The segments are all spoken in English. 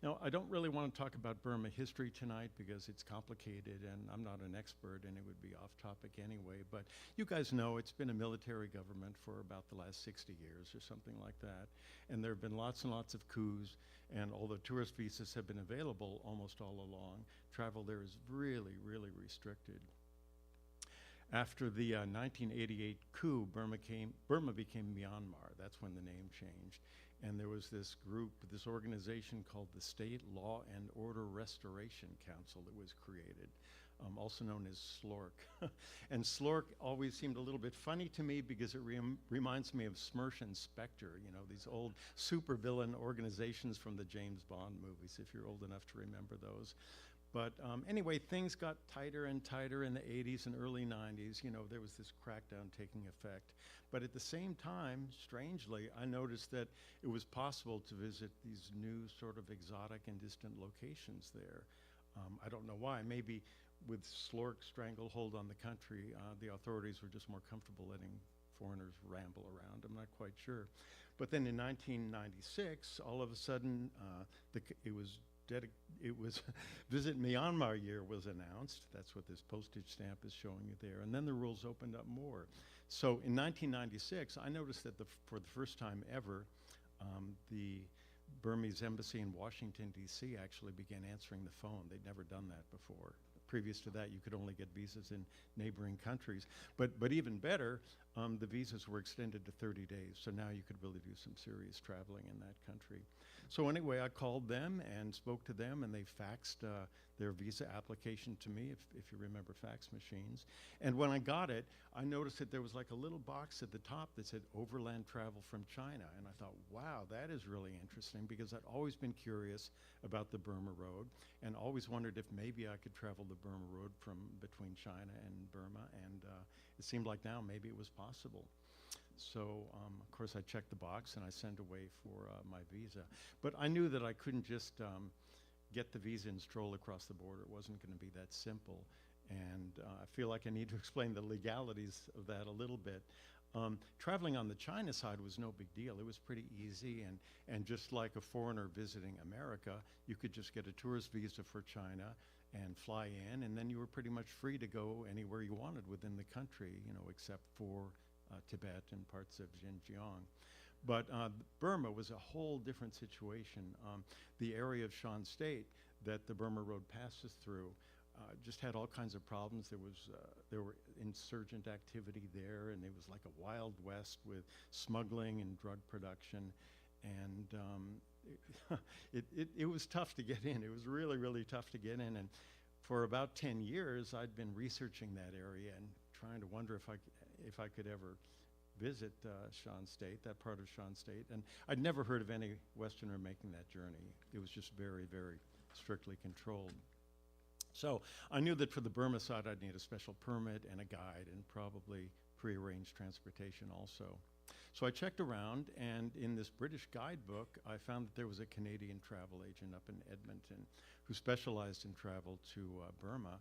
Now, I don't really want to talk about Burma history tonight because it's complicated and I'm not an expert and it would be off topic anyway, but you guys know it's been a military government for about the last 60 years or something like that. And there have been lots and lots of coups, and although tourist visas have been available almost all along, travel there is really, really restricted. After the 1988 coup, Burma became Myanmar. That's when the name changed. And there was this group, this organization called the State Law and Order Restoration Council that was created, also known as SLORC. And SLORC always seemed a little bit funny to me because it reminds me of Smersh and Spectre, you know, these old supervillain organizations from the James Bond movies, if you're old enough to remember those. But anyway, things got tighter and tighter in the 80s and early 90s. You know, there was this crackdown taking effect. But at the same time, strangely, I noticed that it was possible to visit these new sort of exotic and distant locations there. I don't know why. Maybe with SLORC's stranglehold on the country, the authorities were just more comfortable letting foreigners ramble around. I'm not quite sure. But then in 1996, all of a sudden, it was Visit Myanmar Year was announced. That's what this postage stamp is showing you there. And then the rules opened up more. So in 1996, I noticed that for the first time ever, the Burmese embassy in Washington, D.C. actually began answering the phone. They'd never done that before. Previous to that, you could only get visas in neighboring countries. But even better, the visas were extended to 30 days. So now you could really do some serious traveling in that country. So anyway, I called them and spoke to them, and they faxed their visa application to me, if you remember fax machines. And when I got it, I noticed that there was like a little box at the top that said Overland Travel from China. And I thought, wow, that is really interesting, because I'd always been curious about the Burma Road and always wondered if maybe I could travel the Burma Road from between China and Burma. And it seemed like now maybe it was possible. So, of course, I checked the box and I sent away for my visa. But I knew that I couldn't just get the visa and stroll across the border. It wasn't going to be that simple. And I feel like I need to explain the legalities of that a little bit. Traveling on the China side was no big deal. It was pretty easy. And just like a foreigner visiting America, you could just get a tourist visa for China and fly in. And then you were pretty much free to go anywhere you wanted within the country, you know, except for Tibet and parts of Xinjiang. But Burma was a whole different situation. The area of Shan State that the Burma Road passes through just had all kinds of problems. There were insurgent activity there, and it was like a wild west with smuggling and drug production. And it was tough to get in. It was really, really tough to get in. And for about 10 years, I'd been researching that area and trying to wonder if I could ever visit Shan State, that part of Shan State. And I'd never heard of any Westerner making that journey. It was just very, very strictly controlled. So I knew that for the Burma side, I'd need a special permit and a guide and probably prearranged transportation also. So I checked around, and in this British guidebook, I found that there was a Canadian travel agent up in Edmonton who specialized in travel to Burma.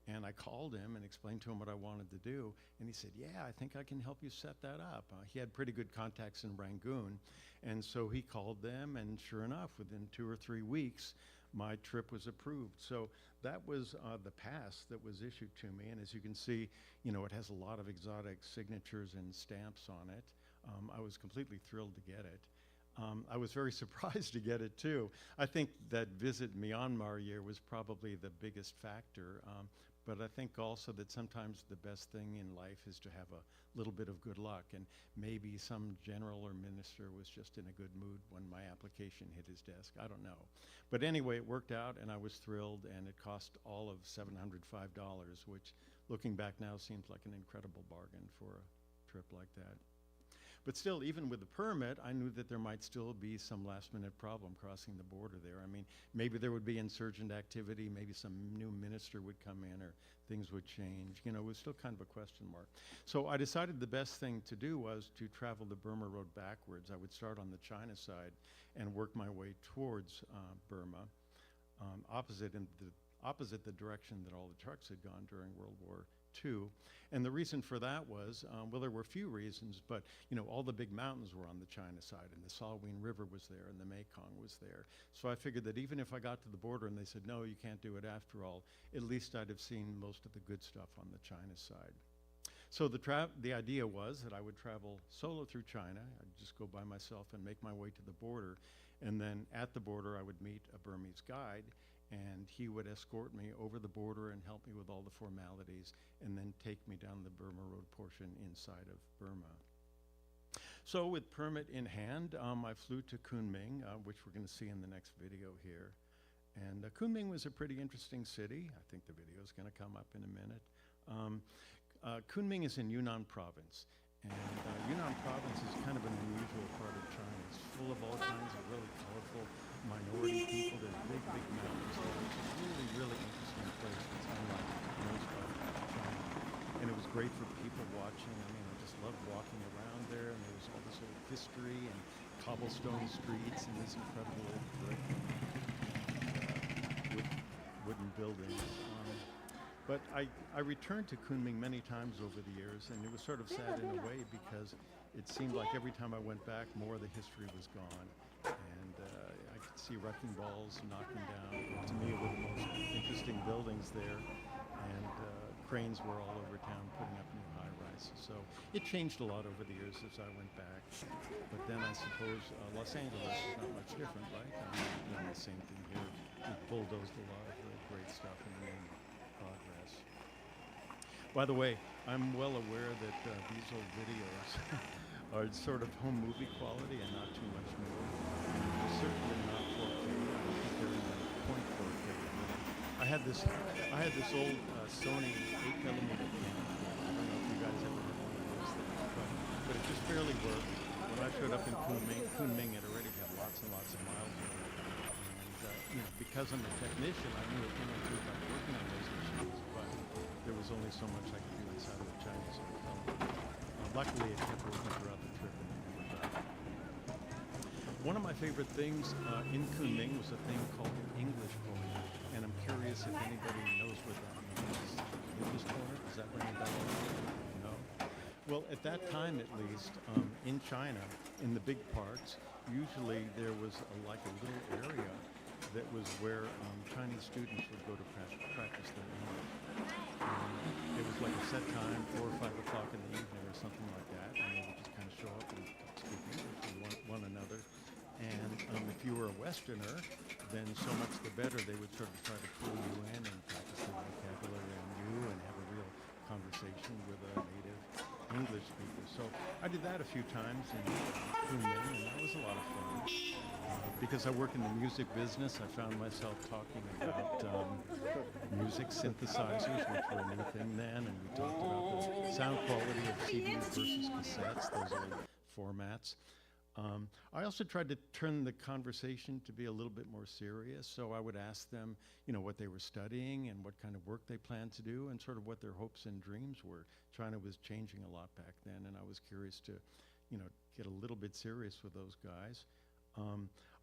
And I called him and explained to him what I wanted to do. And he said, yeah, I think I can help you set that up. He had pretty good contacts in Rangoon. And so he called them, and sure enough, within 2 or 3 weeks, my trip was approved. So that was the pass that was issued to me. And as you can see, you know, it has a lot of exotic signatures and stamps on it. I was completely thrilled to get it. I was very surprised to get it too. I think that Visit Myanmar Year was probably the biggest factor. But I think also that sometimes the best thing in life is to have a little bit of good luck. And maybe some general or minister was just in a good mood when my application hit his desk. I don't know. But anyway, it worked out, and I was thrilled, and it cost all of $705, which, looking back now, seems like an incredible bargain for a trip like that. But still, even with the permit, I knew that there might still be some last-minute problem crossing the border there. I mean, maybe there would be insurgent activity, maybe some new minister would come in, or things would change. You know, it was still kind of a question mark. So I decided the best thing to do was to travel the Burma Road backwards. I would start on the China side and work my way towards Burma, opposite the direction that all the trucks had gone during World War too. And the reason for that was, well, there were a few reasons, but all the big mountains were on the China side, and the Salween River was there, and the Mekong was there. So I figured that even if I got to the border and they said, no, you can't do it after all, at least I'd have seen most of the good stuff on the China side. So the idea was that I would travel solo through China. I'd just go by myself and make my way to the border. And then at the border, I would meet a Burmese guide, and he would escort me over the border and help me with all the formalities, and then take me down the Burma Road portion inside of Burma. So with permit in hand, I flew to Kunming, which we're going to see in the next video here. And Kunming was a pretty interesting city. I think the video is going to come up in a minute. Kunming is in Yunnan province, and Yunnan province is kind of an unusual part of China. It's full of all kinds of really colorful minority people. There's big, big mountains there. It's a really, really interesting place. It's unlike most of China. And it was great for people watching. I mean, I just loved walking around there, and there was all this old history and cobblestone streets and these incredible old brick wooden buildings. But I returned to Kunming many times over the years, and it was sort of sad in a way because it seemed like every time I went back, more of the history was gone. And I could see wrecking balls knocking down, to me, one of the most interesting buildings there. And cranes were all over town putting up new high-rises. So it changed a lot over the years as I went back. But then I suppose Los Angeles is not much different, right? I mean, we've done the same thing here. We've bulldozed a lot of the great stuff in the name of progress. By the way, I'm well aware that these old videos are sort of home movie quality and not too much more. They're certainly not 4K. I don't think they're in the point 4K. I had this old Sony 8mm camera. I don't know if you guys ever had one of those things, but it just barely worked. When I showed up in Kunming, it already had lots and lots of miles on it. And because I'm a technician, I knew a thing or two about working on those machines, but there was only so much I could do inside of a Chinese hotel. Luckily, it kept working throughout the trip, and it never died. One of my favorite things in Kunming was a thing called an English corner, and I'm curious if anybody knows what that means. English corner? Does that ring a bell? No? Well, at that time, at least, in China, in the big parks, usually there was like a little area that was where Chinese students would go to practice their English. It was like a set time, 4 or 5 o'clock in the evening or something like that, and they would just kind of show up and speak English to one another. And if you were a Westerner, then so much the better. They would sort of try to pull you in and practice their vocabulary on you and have a real conversation with a native English speaker. So I did that a few times in Kunming, and that was a lot of fun. Because I work in the music business, I found myself talking about music synthesizers, which were a new thing then, and we talked about the sound quality of CDs versus cassettes, those old formats. I also tried to turn the conversation to be a little bit more serious, so I would ask them, what they were studying and what kind of work they planned to do and sort of what their hopes and dreams were. China was changing a lot back then, and I was curious to, get a little bit serious with those guys.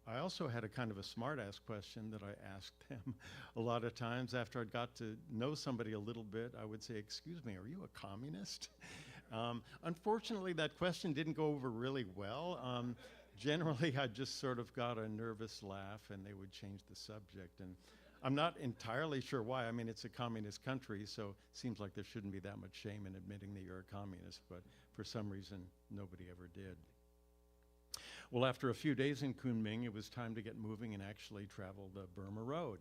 I also had a kind of a smart-ass question that I asked them a lot of times after I'd got to know somebody a little bit. I would say, "Excuse me, are you a communist?" Unfortunately, that question didn't go over really well. Generally, I just sort of got a nervous laugh, and they would change the subject. And I'm not entirely sure why. I mean, it's a communist country, so it seems like there shouldn't be that much shame in admitting that you're a communist, but for some reason, nobody ever did. Well, after a few days in Kunming, it was time to get moving and actually travel the Burma Road.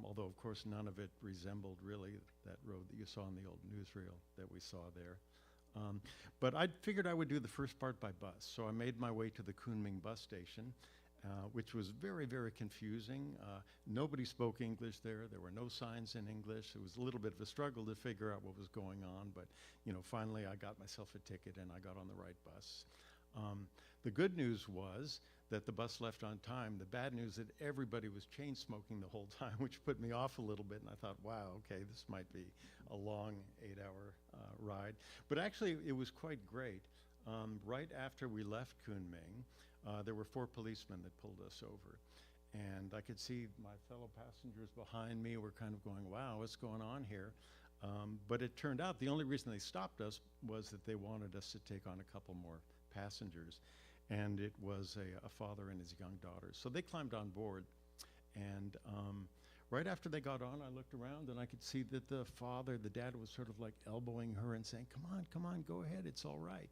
Although, of course, none of it resembled really that road that you saw in the old newsreel that we saw there. But I figured I would do the first part by bus. So I made my way to the Kunming bus station, which was very, very confusing. Nobody spoke English there. There were no signs in English. It was a little bit of a struggle to figure out what was going on. But, finally I got myself a ticket and I got on the right bus. The good news was that the bus left on time. The bad news that everybody was chain smoking the whole time, which put me off a little bit. And I thought, wow, okay, this might be a long 8-hour ride. But actually, it was quite great. Right after we left Kunming, there were 4 policemen that pulled us over. And I could see my fellow passengers behind me were kind of going, wow, what's going on here? But it turned out the only reason they stopped us was that they wanted us to take on a couple more passengers. And it was a father and his young daughter. So they climbed on board. And right after they got on, I looked around and I could see that the dad was sort of like elbowing her and saying, come on, go ahead, it's all right.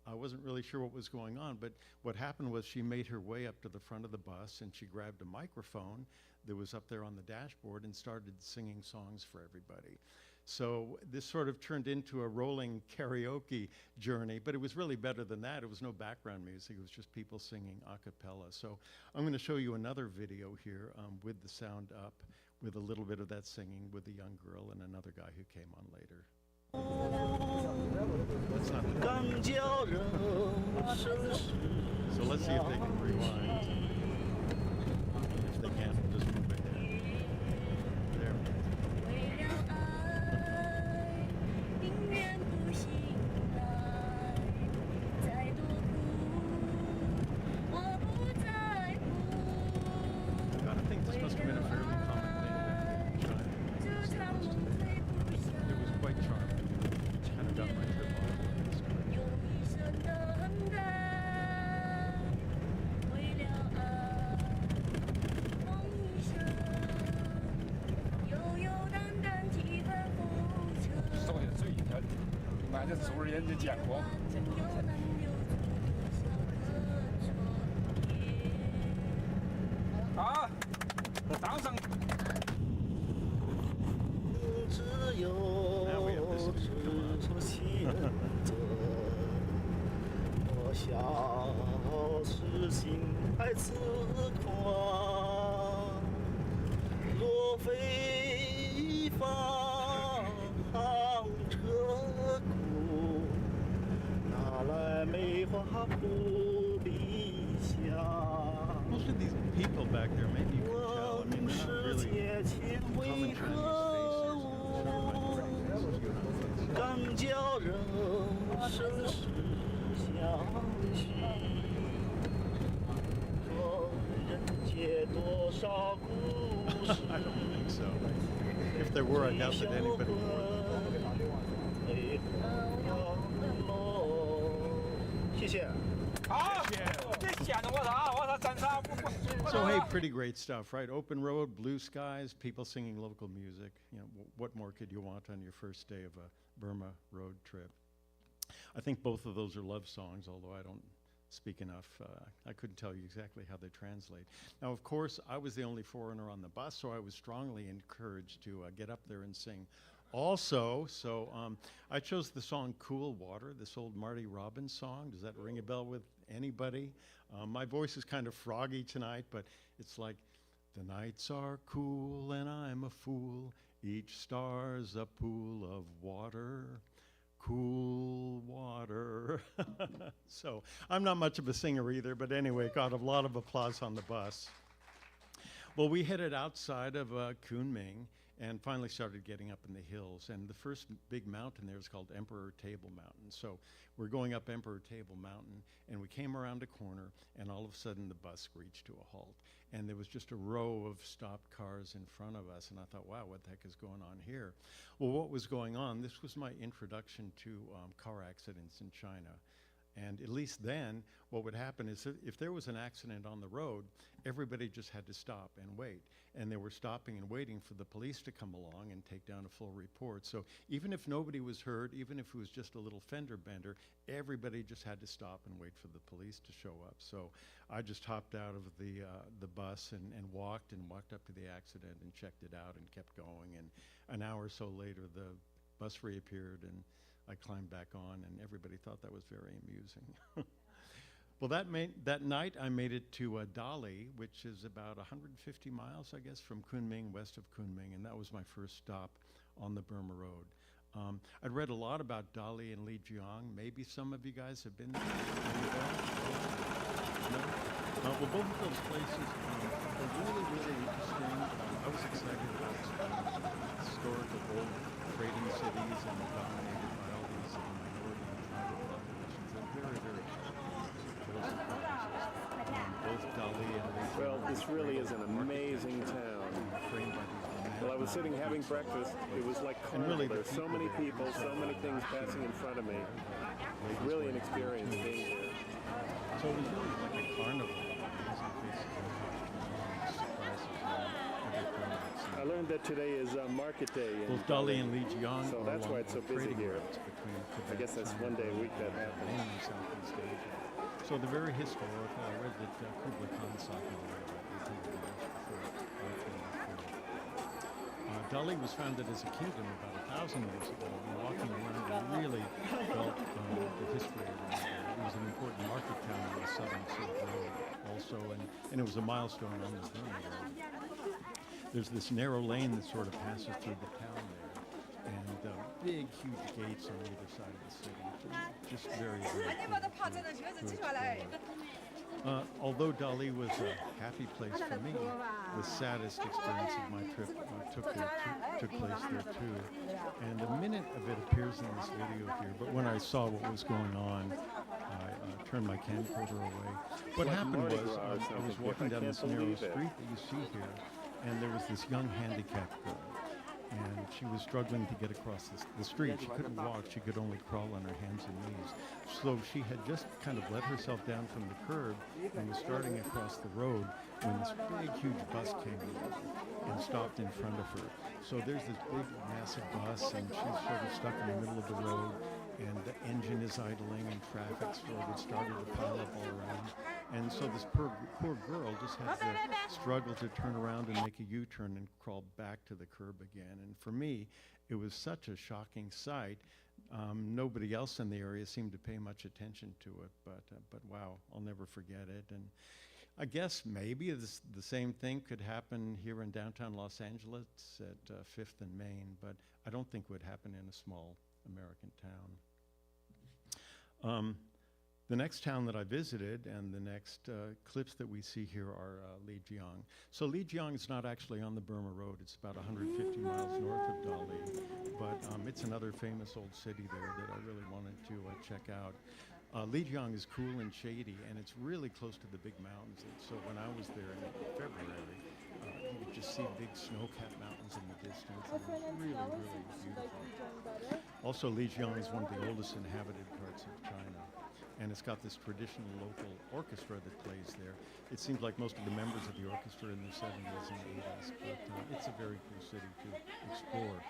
I wasn't really sure what was going on, but what happened was she made her way up to the front of the bus and she grabbed a microphone that was up there on the dashboard and started singing songs for everybody. So this sort of turned into a rolling karaoke journey, but it was really better than that. It was no background music, it was just people singing a cappella. So I'm going to show you another video here with the sound up, with a little bit of that singing with a young girl and another guy who came on later. That's not so let's see if they can rewind. If they can't, we'll just move ahead. There. I think this must have been a fairly common thing back in China. It was quite charming. It kind of got my trip off. Now we have this view. 花不理想。 Most of these people back there, maybe you can tell, I mean, they're not really common Chinese faces. 刚叫人生死相许，说人间多少故事。 I don't think so. If there were, I doubt that anybody would. 谢谢。 So hey, pretty great stuff, right? Open road, blue skies, people singing local music. You know, what more could you want on your first day of a Burma road trip? I think both of those are love songs, although I don't speak enough. I couldn't tell you exactly how they translate. Now, of course, I was the only foreigner on the bus, so I was strongly encouraged to get up there and sing. Also, so I chose the song Cool Water, this old Marty Robbins song. Does that ring a bell with anybody? My voice is kind of froggy tonight, but it's like, the nights are cool and I'm a fool. Each star's a pool of water. Cool water. So I'm not much of a singer either, but anyway, got a lot of applause on the bus. Well, we headed outside of Kunming and finally started getting up in the hills. And the first big mountain there is called Emperor Table Mountain. So we're going up Emperor Table Mountain, and we came around a corner, and all of a sudden the bus screeched to a halt. And there was just a row of stopped cars in front of us, and I thought, wow, what the heck is going on here? Well, what was going on, this was my introduction to car accidents in China. And at least then, what would happen is if there was an accident on the road, everybody just had to stop and wait. And they were stopping and waiting for the police to come along and take down a full report. So even if nobody was hurt, even if it was just a little fender bender, everybody just had to stop and wait for the police to show up. So I just hopped out of the bus and walked up to the accident and checked it out and kept going. And an hour or so later, the bus reappeared and I climbed back on, and everybody thought that was very amusing. Well, that night I made it to Dali, which is about 150 miles, I guess, from Kunming, west of Kunming, and that was my first stop on the Burma Road. I'd read a lot about Dali and Lijiang. Maybe some of you guys have been there. No? Well, both of those places are really, really interesting. I was excited about historical old trading cities and dominated by all these minority and tribal populations. I'm very, very both Dali and Lijiang. Well, this really is an amazing town. Framed by these Well, I was sitting having breakfast. It was like And carnival. really, There's so many people, so many things passing in front of me. It's really an experience being here. So it was really like a carnival. Amazing faces and surprises and everything that's I learned that today is market day. In both Dali and Lijiang So are that's why along it's so the busy trading here. routes between Tibet, I guess that's China, one day a week that Burma, happens. and Southeast Asia. So they're very historical. I read that Kubla Khan saw them about 800 years before 1904. Dali was founded as a kingdom about 1,000 years ago, and walking around I really felt the history around there. It was an important market town on the southern Silk Road also, and it was a milestone on the Burma Road. There's this narrow lane that sort of passes through the town there, and big, huge gates on either side of the city. Just very, very cool to explore. Although Dali was a happy place for me, the saddest experience of my trip took place there too. And a minute of it appears in this video here, but when I saw what was going on, I turned my camcorder away. What happened was I was walking down this narrow street that you see here, and there was this young handicapped girl. And she was struggling to get across the street. She couldn't walk. She could only crawl on her hands and knees. So she had just kind of let herself down from the curb and was starting across the road when this big, huge bus came along and stopped in front of her. So there's this big, massive bus, and she's sort of stuck in the middle of the road, and the engine is idling, and traffic started to pile up all around. And so this poor girl just had to struggle to turn around and make a U-turn and crawl back to the curb again. And for me, it was such a shocking sight. Nobody else in the area seemed to pay much attention to it, but wow, I'll never forget it. And I guess maybe the same thing could happen here in downtown Los Angeles at 5th and Main, but I don't think would happen in a small American town. The next town that I visited and the next clips that we see here are Lijiang. So Lijiang is not actually on the Burma Road. It's about 150 miles north of Dali, but it's another famous old city there that I really wanted to check out. Lijiang is cool and shady, and it's really close to the big mountains. And so when I was there in February, you could just see big snow-capped mountains in the distance. And it was really, really beautiful. Also, Lijiang is one of the oldest inhabited parts of China, and it's got this traditional local orchestra that plays there. It seems like most of the members of the orchestra in their 70s and 80s, but it's a very cool city to explore.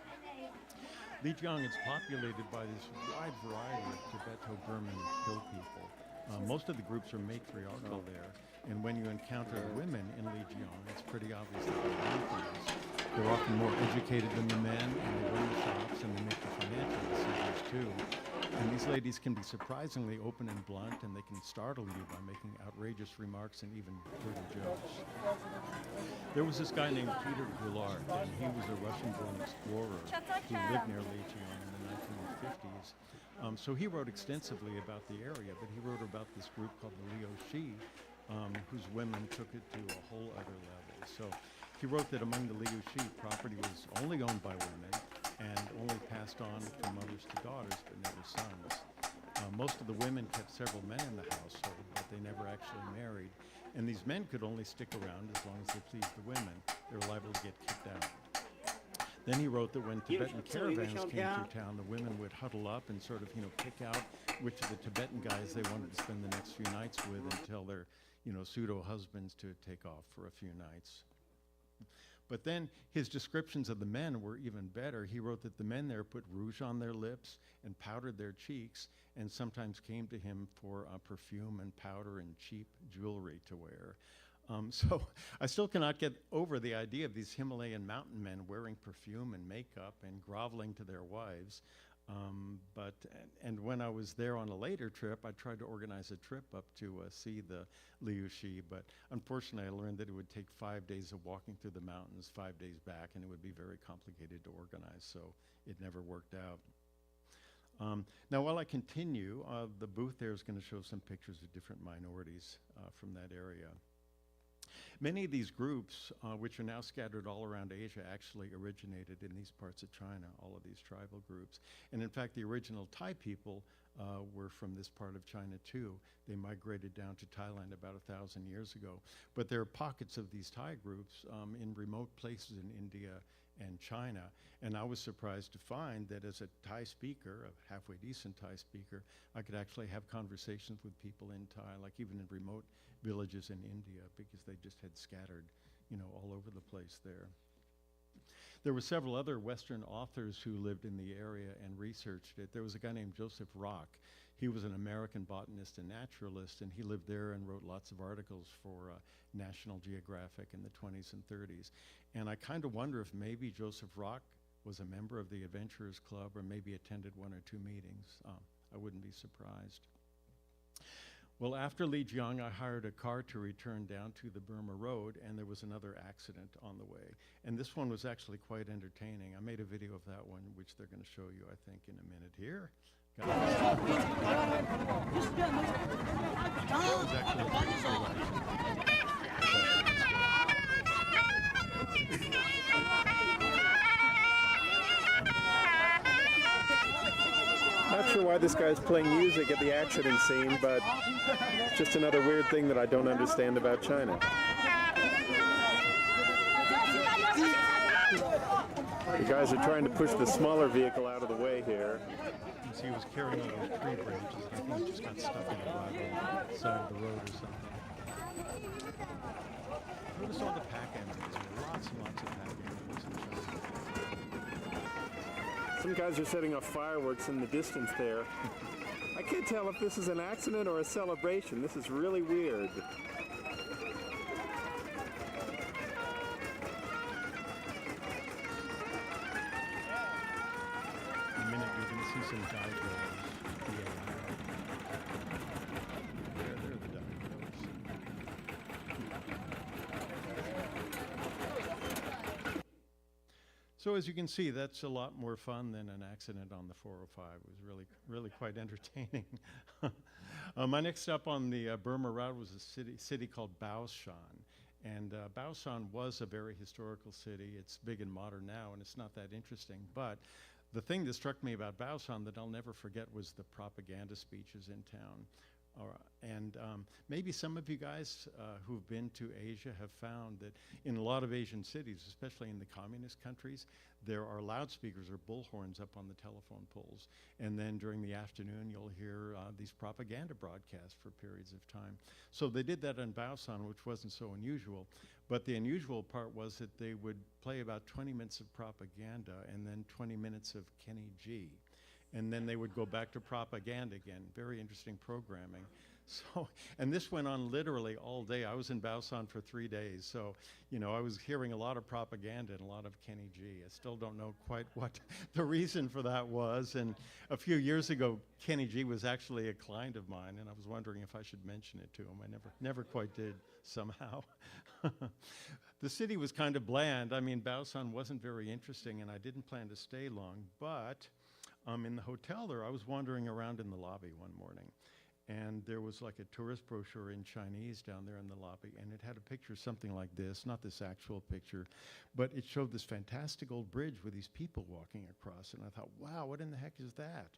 Lijiang is populated by this wide variety of Tibeto-Burman hill people. Most of the groups are matriarchal there, and when you encounter women in Lijiang, it's pretty obvious that they're Lutherans. They're often more educated than the men, and they run the shops, and they make the financial decisions too. And these ladies can be surprisingly open and blunt, and they can startle you by making outrageous remarks and even dirty jokes. There was this guy named Peter Goulart, and he was a Russian-born explorer who lived near Lijiang in the 1950s. So he wrote extensively about the area, but he wrote about this group called the Liu, whose women took it to a whole other level. So he wrote that among the Liu, property was only owned by women and only passed on from mothers to daughters, but never sons. Most of the women kept several men in the household, but they never actually married. And these men could only stick around as long as they pleased the women. They were liable to get kicked out. Then he wrote that when Tibetan caravans came through town, the women would huddle up and sort of, pick out which of the Tibetan guys they wanted to spend the next few nights with and tell their, pseudo-husbands to take off for a few nights. But then his descriptions of the men were even better. He wrote that the men there put rouge on their lips and powdered their cheeks and sometimes came to him for perfume and powder and cheap jewelry to wear. So I still cannot get over the idea of these Himalayan mountain men wearing perfume and makeup and groveling to their wives. And when I was there on a later trip, I tried to organize a trip up to see the Liu, but unfortunately I learned that it would take 5 days of walking through the mountains, 5 days back, and it would be very complicated to organize, so it never worked out. Now while I continue, the booth there is going to show some pictures of different minorities from that area. Many of these groups, which are now scattered all around Asia, actually originated in these parts of China, all of these tribal groups. And in fact, the original Thai people were from this part of China too. They migrated down to Thailand about 1,000 years ago. But there are pockets of these Thai groups in remote places in India and China. And I was surprised to find that as a Thai speaker, a halfway decent Thai speaker, I could actually have conversations with people in Thai, like even in remote villages in India, because they just had scattered, you know, all over the place there. There were several other Western authors who lived in the area and researched it. There was a guy named Joseph Rock. He was an American botanist and naturalist, and he lived there and wrote lots of articles for National Geographic in the 20s and 30s. And I kind of wonder if maybe Joseph Rock was a member of the Adventurers Club or maybe attended one or two meetings. I wouldn't be surprised. Well, after Lijiang, I hired a car to return down to the Burma Road, and there was another accident on the way. And this one was actually quite entertaining. I made a video of that one, which they're going to show you, I think, in a minute here. That was actually a pretty cool Not sure why this guy's playing music at the accident scene, but it's just another weird thing that I don't understand about China. The guys are trying to push the smaller vehicle out of the way here. He was carrying all those tree branches. I think he just got stuck in the driveway on the side of the road or something. Notice all the pack animals. Lots and lots of pack animals in China. Some guys are setting off fireworks in the distance there. I can't tell if this is an accident or a celebration. This is really weird. In a minute, you're going to see some diagrams. There are the diagrams. So as you can see, that's a lot more fun than an accident on the 405. It was really quite entertaining. My next stop on the Burma Route was a city called Baoshan. And Baoshan was a very historical city. It's big and modern now, and it's not that interesting. But the thing that struck me about Baoshan that I'll never forget was the propaganda speeches in town. And maybe some of you guys who've been to Asia have found that in a lot of Asian cities, especially in the communist countries, there are loudspeakers or bullhorns up on the telephone poles. And then during the afternoon, you'll hear these propaganda broadcasts for periods of time. So they did that in Baoshan, which wasn't so unusual. But the unusual part was that they would play about 20 minutes of propaganda and then 20 minutes of Kenny G. And then they would go back to propaganda again. Very interesting programming. So, and this went on literally all day. I was in Baoshan for 3 days. So, you know, I was hearing a lot of propaganda and a lot of Kenny G. I still don't know quite what the reason for that was. And a few years ago, Kenny G was actually a client of mine, and I was wondering if I should mention it to him. I never quite did somehow. The city was kind of bland. I mean, Baoshan wasn't very interesting, and I didn't plan to stay long, but in the hotel there, I was wandering around in the lobby one morning, and there was like a tourist brochure in Chinese down there in the lobby, and it had a picture something like this, not this actual picture, but it showed this fantastic old bridge with these people walking across, and I thought, wow, what in the heck is that?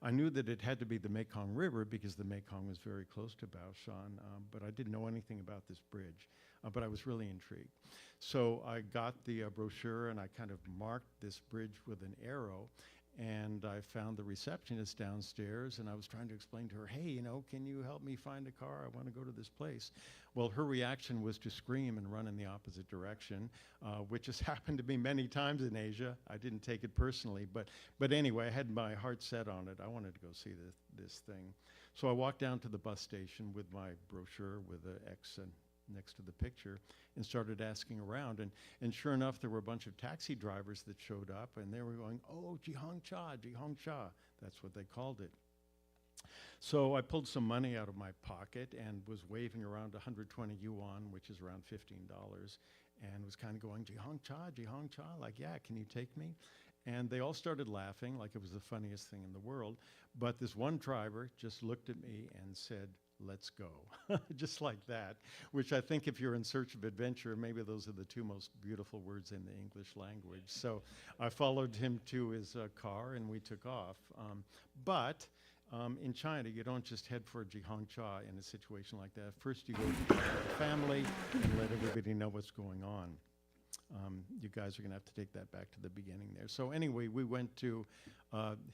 I knew that it had to be the Mekong River because the Mekong was very close to Baoshan, but I didn't know anything about this bridge, but I was really intrigued. So I got the brochure, and I kind of marked this bridge with an arrow, and I found the receptionist downstairs, and I was trying to explain to her, hey, you know, can you help me find a car? I want to go to this place. Well, her reaction was to scream and run in the opposite direction, which has happened to me many times in Asia. I didn't take it personally, but anyway, I had my heart set on it. I wanted to go see this thing. So I walked down to the bus station with my brochure with the X next to the picture and started asking around, and sure enough, there were a bunch of taxi drivers that showed up, and they were going, oh, Jihong Cha, that's what they called it. So I pulled some money out of my pocket and was waving around 120 yuan, which is around $15, and was kind of going, Jihong Cha, like, yeah, can you take me? And they all started laughing like it was the funniest thing in the world, but this one driver just looked at me and said, let's go, just like that, which I think if you're in search of adventure, maybe those are the two most beautiful words in the English language. So I followed him to his car, and we took off. But In China, you don't just head for Jihangcha in a situation like that. First, you go to the family and let everybody know what's going on. You guys are going to have to take that back to the beginning there. So anyway, we went to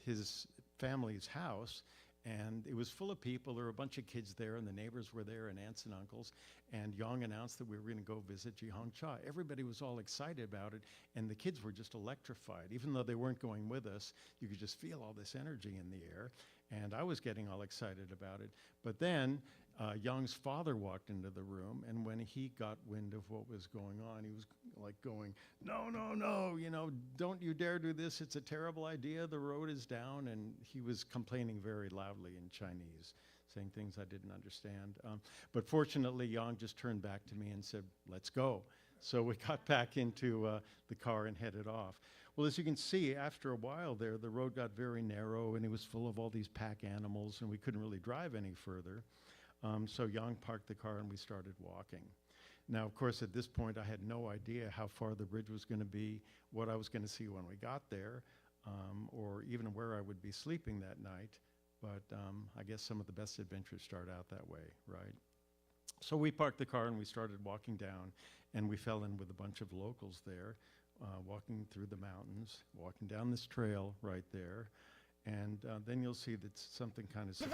his family's house, and it was full of people. There were a bunch of kids there, and the neighbors were there, and aunts and uncles. And Yang announced that we were going to go visit Jihangcha. Everybody was all excited about it, and the kids were just electrified. Even though they weren't going with us, you could just feel all this energy in the air. And I was getting all excited about it. But then Yang's father walked into the room, and when he got wind of what was going on, he was like going, no, no, no, you know, don't you dare do this. It's a terrible idea. The road is down. And he was complaining very loudly in Chinese, saying things I didn't understand. But fortunately, Yang just turned back to me and said, let's go. So we got back into the car and headed off. Well, as you can see, after a while there, the road got very narrow, and it was full of all these pack animals, and we couldn't really drive any further. So Yang parked the car, and we started walking. Now, of course, at this point, I had no idea how far the bridge was going to be, what I was going to see when we got there, or even where I would be sleeping that night. But I guess some of the best adventures start out that way, right? So we parked the car, and we started walking down, and we fell in with a bunch of locals there, walking through the mountains, walking down this trail right there. And then you'll see that something kind of So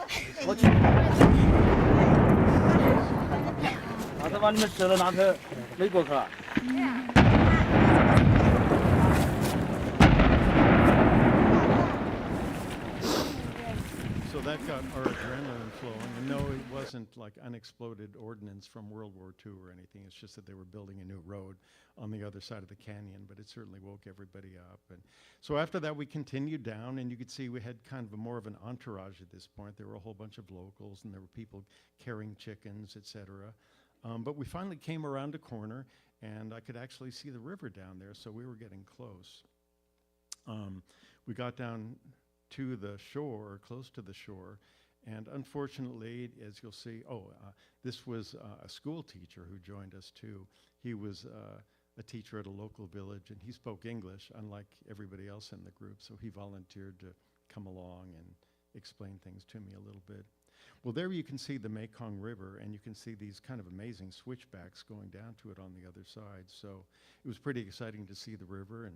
that got our adrenaline flowing. And no, it wasn't like unexploded ordnance from World War II or anything. It's just that they were building a new road on the other side of the canyon, but it certainly woke everybody up. And so after that, we continued down, and you could see we had kind of more of an entourage at this point. There were a whole bunch of locals, and there were people carrying chickens, etc. But we finally came around a corner, and I could actually see the river down there, so we were getting close. We got down to the shore, or close to the shore, and unfortunately, as you'll see, this was a school teacher who joined us too. He was a teacher at a local village, and he spoke English, unlike everybody else in the group, so he volunteered to come along and explain things to me a little bit. Well, there you can see the Mekong River, and you can see these kind of amazing switchbacks going down to it on the other side. So it was pretty exciting to see the river and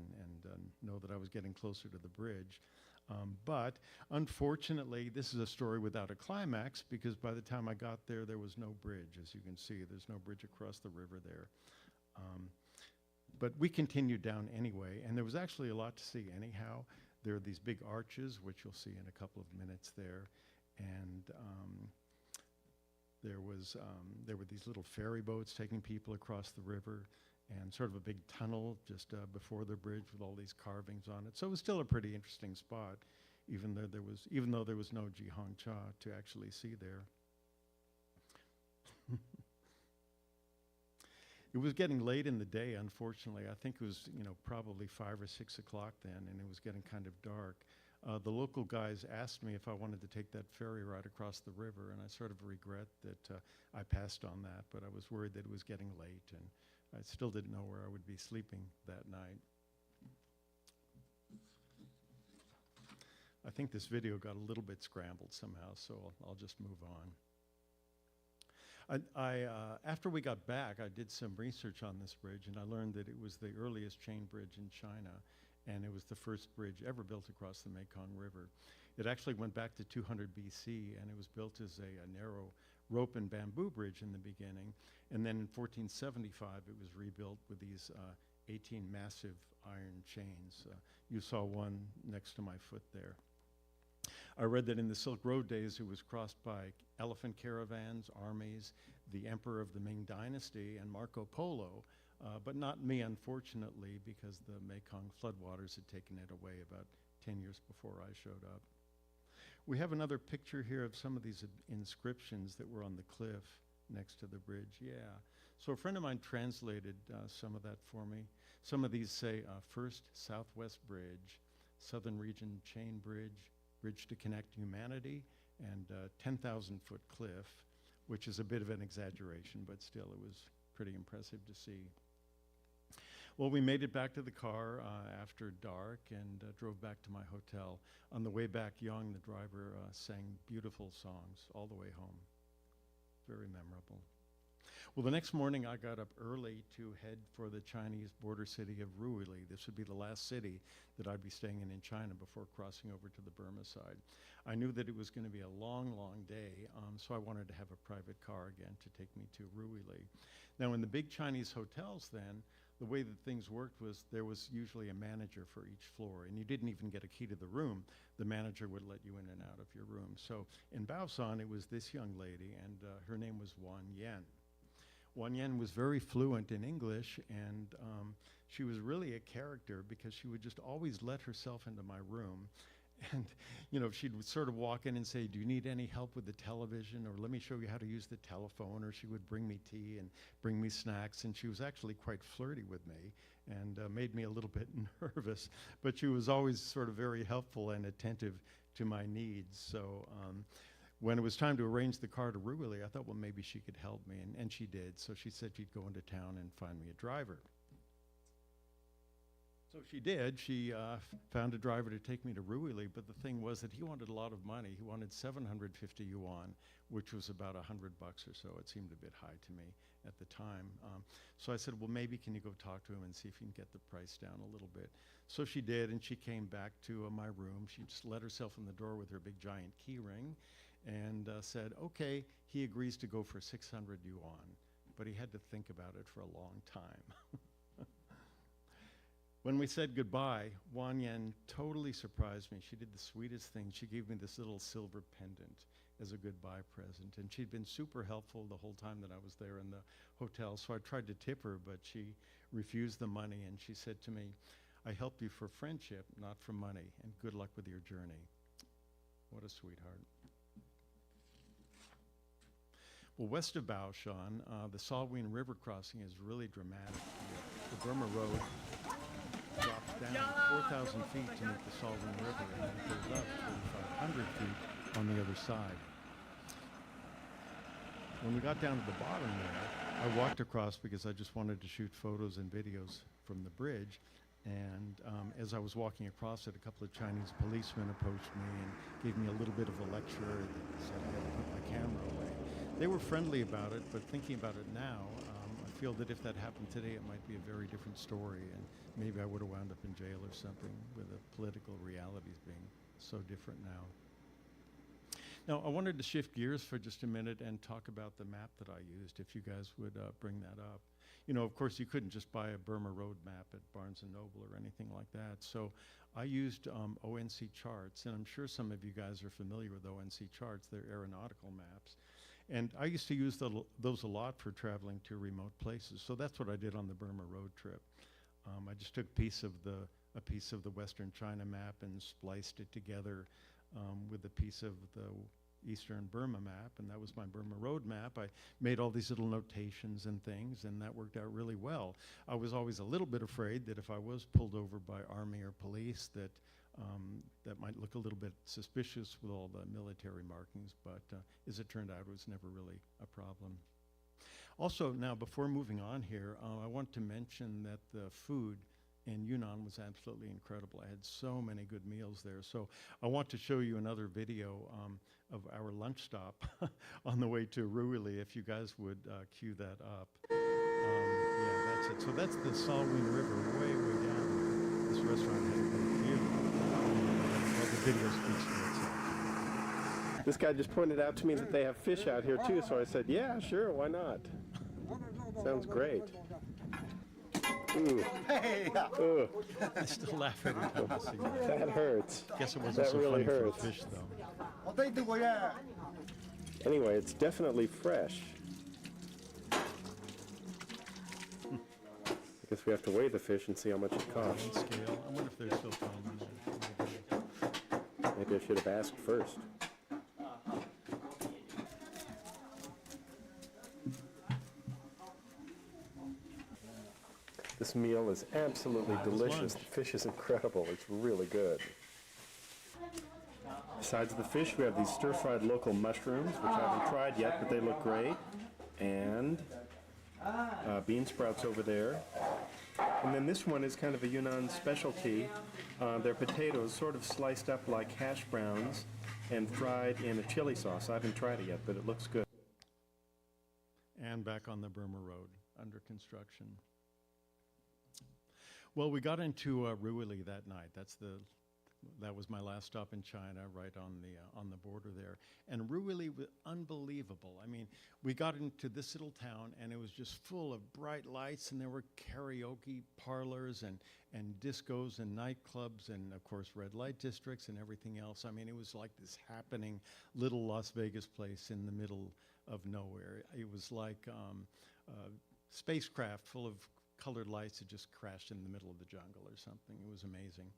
know that I was getting closer to the bridge. But unfortunately, this is a story without a climax, because by the time I got there, there was no bridge. As you can see, there's no bridge across the river there. But we continued down anyway, and there was actually a lot to see anyhow. There are these big arches, which you'll see in a couple of minutes there. And there were these little ferry boats taking people across the river, and sort of a big tunnel just before the bridge with all these carvings on it. So it was still a pretty interesting spot, even though there was no Jihangcha to actually see there. It was getting late in the day, unfortunately. I think it was, probably 5 or 6 o'clock then, and it was getting kind of dark. The local guys asked me if I wanted to take that ferry ride across the river, and I sort of regret that I passed on that, but I was worried that it was getting late, and I still didn't know where I would be sleeping that night. I think this video got a little bit scrambled somehow, so I'll just move on. After we got back, I did some research on this bridge, and I learned that it was the earliest chain bridge in China, and it was the first bridge ever built across the Mekong River. It actually went back to 200 BC, and it was built as a narrow rope and bamboo bridge in the beginning, and then in 1475 it was rebuilt with these 18 massive iron chains. You saw one next to my foot there. I read that in the Silk Road days it was crossed by elephant caravans, armies, the emperor of the Ming Dynasty, and Marco Polo, but not me, unfortunately, because the Mekong floodwaters had taken it away about 10 years before I showed up. We have another picture here of some of these inscriptions that were on the cliff next to the bridge. Yeah. So a friend of mine translated some of that for me. Some of these say First Southwest Bridge, Southern Region Chain Bridge, Bridge to Connect Humanity, and 10,000-foot cliff, which is a bit of an exaggeration, but still it was pretty impressive to see. Well, we made it back to the car after dark and drove back to my hotel. On the way back, Young, the driver, sang beautiful songs all the way home. Very memorable. Well, the next morning I got up early to head for the Chinese border city of Ruili. This would be the last city that I'd be staying in China before crossing over to the Burma side. I knew that it was going to be a long, long day, so I wanted to have a private car again to take me to Ruili. Now, in the big Chinese hotels then, the way that things worked was there was usually a manager for each floor, and you didn't even get a key to the room. The manager would let you in and out of your room. So in Baosan, it was this young lady, and her name was Wan Yen. Wan Yen was very fluent in English, and she was really a character because she would just always let herself into my room. And, you know, she'd sort of walk in and say, do you need any help with the television? Or let me show you how to use the telephone. Or she would bring me tea and bring me snacks. And she was actually quite flirty with me and made me a little bit nervous. But she was always sort of very helpful and attentive to my needs. So when it was time to arrange the car to Ruili, I thought, well, maybe she could help me. And she did. So she said she'd go into town and find me a driver. So she did. She found a driver to take me to Ruili, but the thing was that he wanted a lot of money. He wanted 750 yuan, which was about $100 or so. It seemed a bit high to me at the time. So I said, well, maybe can you go talk to him and see if you can get the price down a little bit? So she did, and she came back to my room. She just let herself in the door with her big giant key ring and said, okay, he agrees to go for 600 yuan, but he had to think about it for a long time. When we said goodbye, Wan Yen totally surprised me. She did the sweetest thing. She gave me this little silver pendant as a goodbye present. And she'd been super helpful the whole time that I was there in the hotel. So I tried to tip her, but she refused the money. And she said to me, I helped you for friendship, not for money. And good luck with your journey. What a sweetheart. Well, west of Baoshan, the Salween River crossing is really dramatic. The Burma Road drops down 4,000 feet to meet the Salween River, and then goes up 4,500 feet on the other side. When we got down to the bottom there, I walked across because I just wanted to shoot photos and videos from the bridge. And as I was walking across it, a couple of Chinese policemen approached me and gave me a little bit of a lecture and said I had to put my camera away. They were friendly about it, but thinking about it now, I feel that if that happened today, it might be a very different story, and maybe I would have wound up in jail or something, with the political realities being so different now. Now, I wanted to shift gears for just a minute and talk about the map that I used, if you guys would bring that up. You know, of course, you couldn't just buy a Burma Road map at Barnes & Noble or anything like that. So I used ONC charts, and I'm sure some of you guys are familiar with ONC charts. They're aeronautical maps. And I used to use those a lot for traveling to remote places. So that's what I did on the Burma Road trip. I just took a piece of the Western China map and spliced it together with a piece of the Eastern Burma map, and that was my Burma Road map. I made all these little notations and things, and that worked out really well. I was always a little bit afraid that if I was pulled over by army or police, that that might look a little bit suspicious with all the military markings, but as it turned out, it was never really a problem. Also, now before moving on here, I want to mention that the food in Yunnan was absolutely incredible. I had so many good meals there. So I want to show you another video of our lunch stop on the way to Ruili, if you guys would cue that up. Yeah, that's it. So that's the Salween River, way, way down. This restaurant had a great view. Well, the video speaks for itself. This guy just pointed out to me that they have fish out here too, so I said, yeah, sure, why not? Sounds great. Ooh. Ooh. I still laugh every time I see that. That hurts. Guess it wasn't That so really funny hurts. for the fish, though. Anyway, it's definitely fresh. I guess we have to weigh the fish and see how much it costs. Scale. I wonder if they're still filming that. Maybe I should have asked first. This meal is absolutely delicious. The fish is incredible. It's really good. Besides the fish, we have these stir-fried local mushrooms, which I haven't tried yet, but they look great. And bean sprouts over there. And then this one is kind of a Yunnan specialty. They're potatoes sort of sliced up like hash browns and fried in a chili sauce. I haven't tried it yet, but it looks good. And back on the Burma Road, under construction. Well, we got into Ruili that night. That was my last stop in China, right on the border there. And Ruili was unbelievable. I mean, we got into this little town, and it was just full of bright lights, and there were karaoke parlors and discos and nightclubs, and of course red light districts and everything else. I mean, it was like this happening little Las Vegas place in the middle of nowhere. It was like a spacecraft full of colored lights that just crashed in the middle of the jungle or something. It was amazing.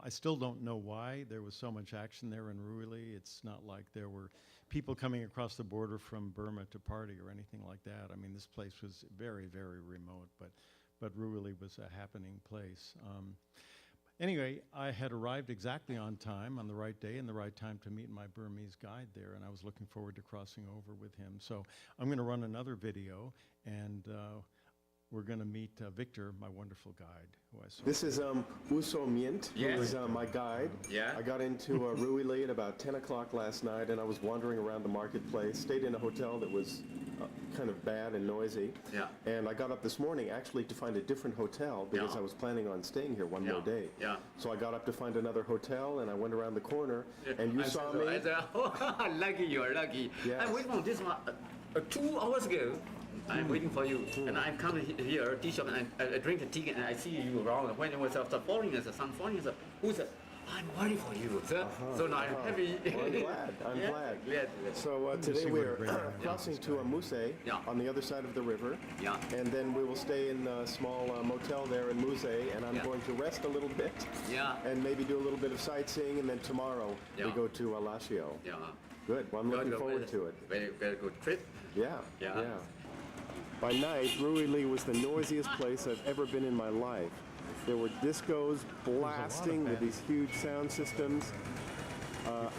I still don't know why there was so much action there in Ruili. It's not like there were people coming across the border from Burma to party or anything like that. I mean, this place was very, very remote, but Ruili was a happening place. Anyway, I had arrived exactly on time, on the right day and the right time to meet my Burmese guide there, and I was looking forward to crossing over with him. So I'm going to run another video, and we're going to meet Victor, my wonderful guide, who I saw. This is Uso Mint, who is my guide. Yeah. I got into Ruili at about 10 o'clock last night, and I was wandering around the marketplace, stayed in a hotel that was kind of bad and noisy. Yeah. And I got up this morning actually to find a different hotel because Yeah. I was planning on staying here one Yeah. more day. Yeah. So I got up to find another hotel, and I went around the corner, and you I saw said me. so. I said, lucky, you are lucky. Yes. I'm waiting for this one 2 hours ago. I'm waiting for you, and I'm coming here, tea shop, and I drink a tea, and I see you around. When it was the foreigners, some foreigners, who said, I'm waiting for you, sir. So now I'm happy. Well, I'm glad. I'm Yeah, glad. So see today what we're it brings down crossing this to guy. Muse Yeah. on the other side of the river. Yeah. And then we will stay in a small motel there in Muse, and I'm Yeah. going to rest a little bit Yeah. and maybe do a little bit of sightseeing, and then tomorrow we Yeah. go to Laosio. Yeah. Good. Well, I'm looking forward to it. Very, very good trip. Yeah. Yeah. By night, Ruili was the noisiest place I've ever been in my life. There were discos blasting with these huge sound systems,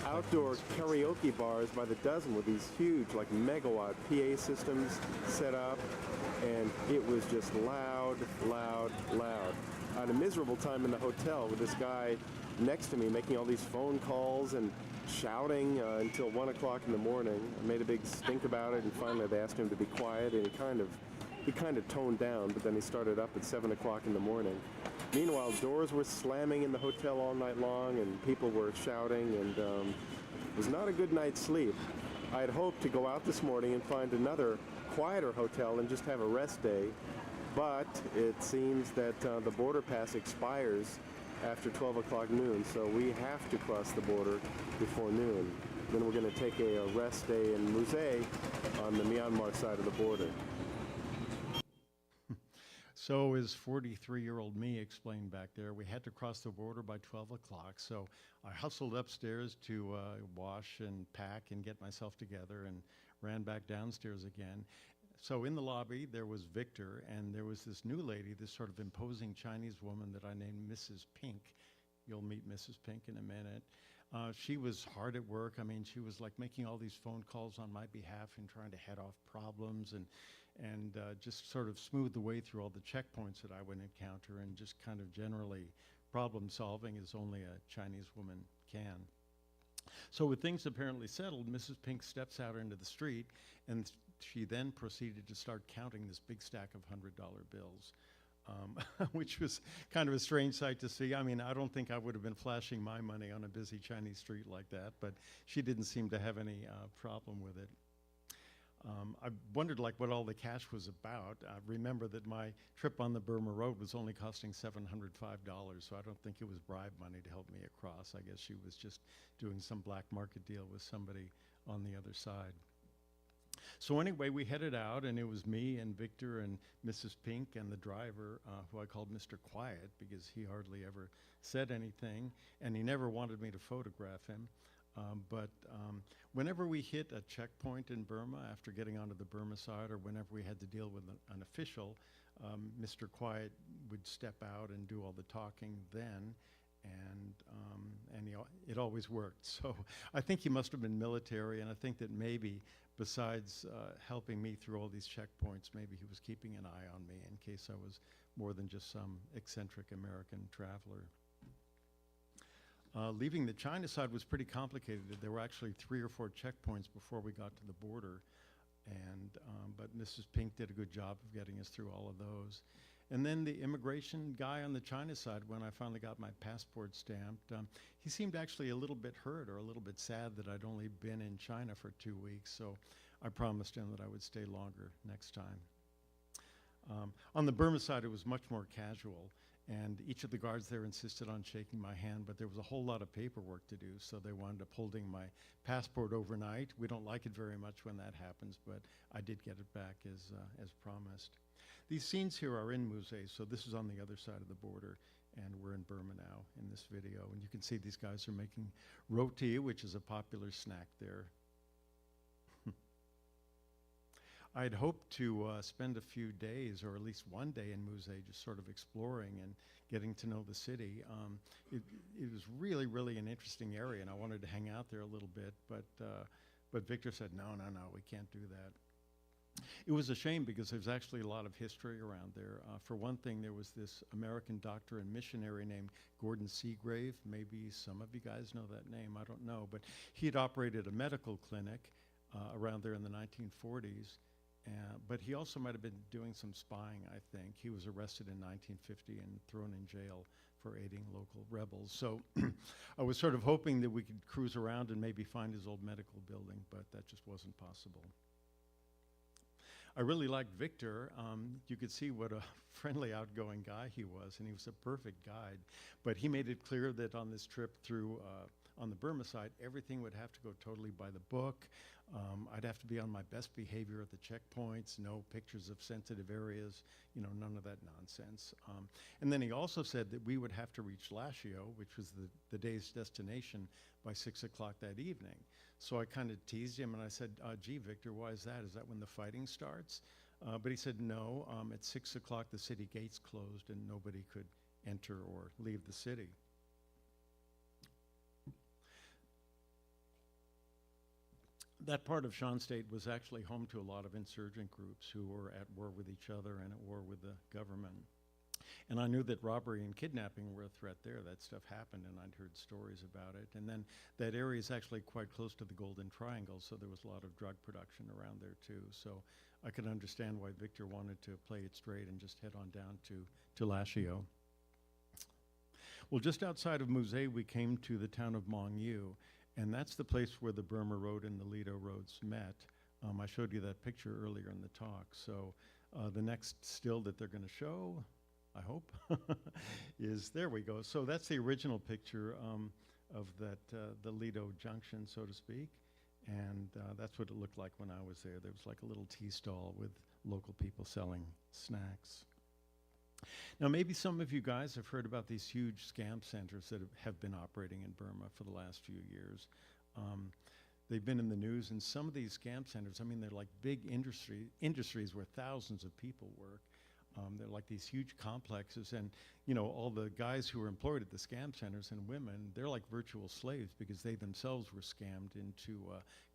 outdoor karaoke bars by the dozen with these huge, like megawatt PA systems set up, and it was just loud, loud, loud. I had a miserable time in the hotel with this guy next to me making all these phone calls and shouting until 1 o'clock in the morning. I made a big stink about it, and finally they asked him to be quiet, and he kind of toned down, but then he started up at 7 o'clock in the morning. Meanwhile, doors were slamming in the hotel all night long, and people were shouting, and it was not a good night's sleep. I had hoped to go out this morning and find another quieter hotel and just have a rest day, but it seems that the border pass expires after 12 o'clock noon, so we have to cross the border before noon. Then we're going to take a rest day in Muse on the Myanmar side of the border. So as 43-year-old me explained back there, we had to cross the border by 12 o'clock. So I hustled upstairs to wash and pack and get myself together and ran back downstairs again. So in the lobby, there was Victor, and there was this new lady, this sort of imposing Chinese woman that I named Mrs. Pink. You'll meet Mrs. Pink in a minute. She was hard at work. I mean, she was like making all these phone calls on my behalf and trying to head off problems and just sort of smooth the way through all the checkpoints that I would encounter, and just kind of generally problem solving as only a Chinese woman can. So with things apparently settled, Mrs. Pink steps out into the street, and she then proceeded to start counting this big stack of $100 bills, which was kind of a strange sight to see. I mean, I don't think I would have been flashing my money on a busy Chinese street like that, but she didn't seem to have any problem with it. I wondered like what all the cash was about. I remember that my trip on the Burma Road was only costing $705, so I don't think it was bribe money to help me across. I guess she was just doing some black market deal with somebody on the other side. So anyway, we headed out, and it was me and Victor and Mrs. Pink and the driver, who I called Mr. Quiet because he hardly ever said anything, and he never wanted me to photograph him. But whenever we hit a checkpoint in Burma, after getting onto the Burma side, or whenever we had to deal with an official, Mr. Quiet would step out and do all the talking then. and it always worked. So I think he must have been military, and I think that maybe besides helping me through all these checkpoints, maybe he was keeping an eye on me in case I was more than just some eccentric American traveler. Leaving the China side was pretty complicated. There were actually 3 or 4 checkpoints before we got to the border, but Mrs. Pink did a good job of getting us through all of those. And then the immigration guy on the China side, when I finally got my passport stamped, he seemed actually a little bit hurt or a little bit sad that I'd only been in China for 2 weeks, so I promised him that I would stay longer next time. On the Burma side, it was much more casual, and each of the guards there insisted on shaking my hand, but there was a whole lot of paperwork to do, so they wound up holding my passport overnight. We don't like it very much when that happens, but I did get it back as promised. These scenes here are in Musée, so this is on the other side of the border, and we're in Burma now in this video. And you can see these guys are making roti, which is a popular snack there. I'd hoped to spend a few days, or at least one day in Musée, just sort of exploring and getting to know the city. It was really, really an interesting area, and I wanted to hang out there a little bit, but Victor said, no, we can't do that. It was a shame because there's actually a lot of history around there. For one thing, there was this American doctor and missionary named Gordon Seagrave. Maybe some of you guys know that name, I don't know, but he had operated a medical clinic around there in the 1940s. But he also might have been doing some spying, I think. He was arrested in 1950 and thrown in jail for aiding local rebels. So I was sort of hoping that we could cruise around and maybe find his old medical building, but that just wasn't possible. I really liked Victor. You could see what a friendly, outgoing guy he was, and he was a perfect guide. But he made it clear that on this trip through, on the Burma side, everything would have to go totally by the book. I'd have to be on my best behavior at the checkpoints, no pictures of sensitive areas, none of that nonsense. And then he also said that we would have to reach Lashio, which was the day's destination, by 6 o'clock that evening. So I kind of teased him and I said, gee, Victor, why is that? Is that when the fighting starts? But he said, no, at 6 o'clock the city gates closed and nobody could enter or leave the city. That part of Shan State was actually home to a lot of insurgent groups who were at war with each other and at war with the government. And I knew that robbery and kidnapping were a threat there. That stuff happened, and I'd heard stories about it. And then that area is actually quite close to the Golden Triangle, so there was a lot of drug production around there too. So I could understand why Victor wanted to play it straight and just head on down to Lashio. Well, just outside of Musée, we came to the town of Mong Yu, and that's the place where the Burma Road and the Lido roads met. I showed you that picture earlier in the talk. So the next still that they're going to show, I hope, is, there we go. So that's the original picture of that, the Lido Junction, so to speak. And that's what it looked like when I was there. There was like a little tea stall with local people selling snacks. Now, maybe some of you guys have heard about these huge scam centers that have been operating in Burma for the last few years. They've been in the news, and some of these scam centers, I mean, they're like big industries where thousands of people work. They're like these huge complexes, and all the guys who are employed at the scam centers and women, they're like virtual slaves because they themselves were scammed into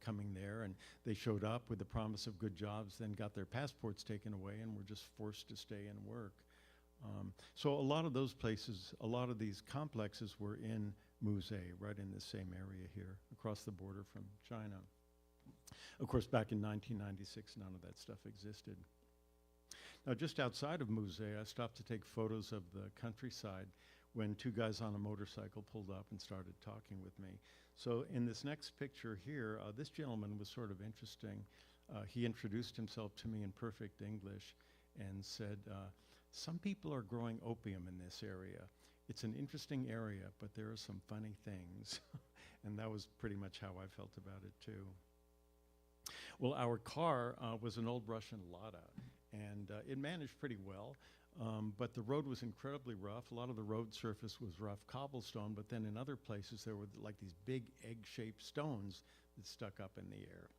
coming there, and they showed up with the promise of good jobs, then got their passports taken away and were just forced to stay and work. So a lot of those places, a lot of these complexes were in Musée, right in the same area here, across the border from China. Of course, back in 1996, none of that stuff existed. Now, just outside of Musée, I stopped to take photos of the countryside when 2 guys on a motorcycle pulled up and started talking with me. So in this next picture here, this gentleman was sort of interesting. He introduced himself to me in perfect English and said, some people are growing opium in this area. It's an interesting area, but there are some funny things. And that was pretty much how I felt about it too. Well, our car was an old Russian Lada, and it managed pretty well, but the road was incredibly rough. A lot of the road surface was rough cobblestone, but then in other places there were like these big egg-shaped stones that stuck up in the air.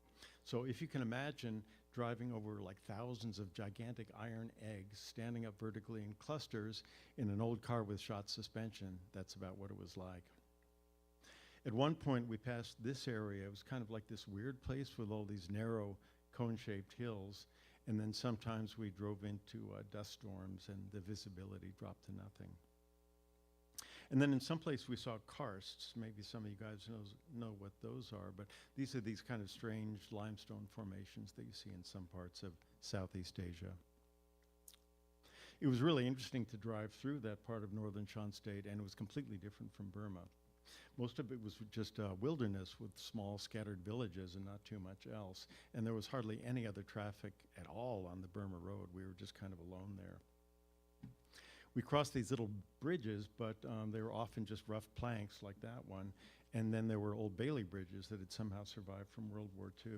So if you can imagine driving over like thousands of gigantic iron eggs standing up vertically in clusters in an old car with shot suspension. That's about what it was like. At one point, we passed this area. It was kind of like this weird place with all these narrow cone-shaped hills. And then sometimes we drove into dust storms and the visibility dropped to nothing. And then in some place we saw karsts. Maybe some of you guys know what those are, but these are these kind of strange limestone formations that you see in some parts of Southeast Asia. It was really interesting to drive through that part of northern Shan State, and it was completely different from Burma. Most of it was just wilderness with small scattered villages and not too much else. And there was hardly any other traffic at all on the Burma Road. We were just kind of alone there. We crossed these little bridges, but they were often just rough planks like that one. And then there were Old Bailey bridges that had somehow survived from World War II.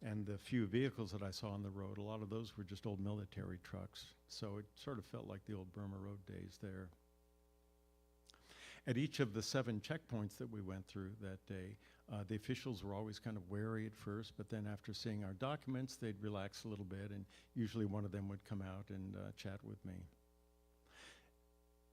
And the few vehicles that I saw on the road, a lot of those were just old military trucks. So it sort of felt like the old Burma Road days there. At each of the 7 checkpoints that we went through that day, the officials were always kind of wary at first, but then after seeing our documents, they'd relax a little bit, and usually one of them would come out and chat with me.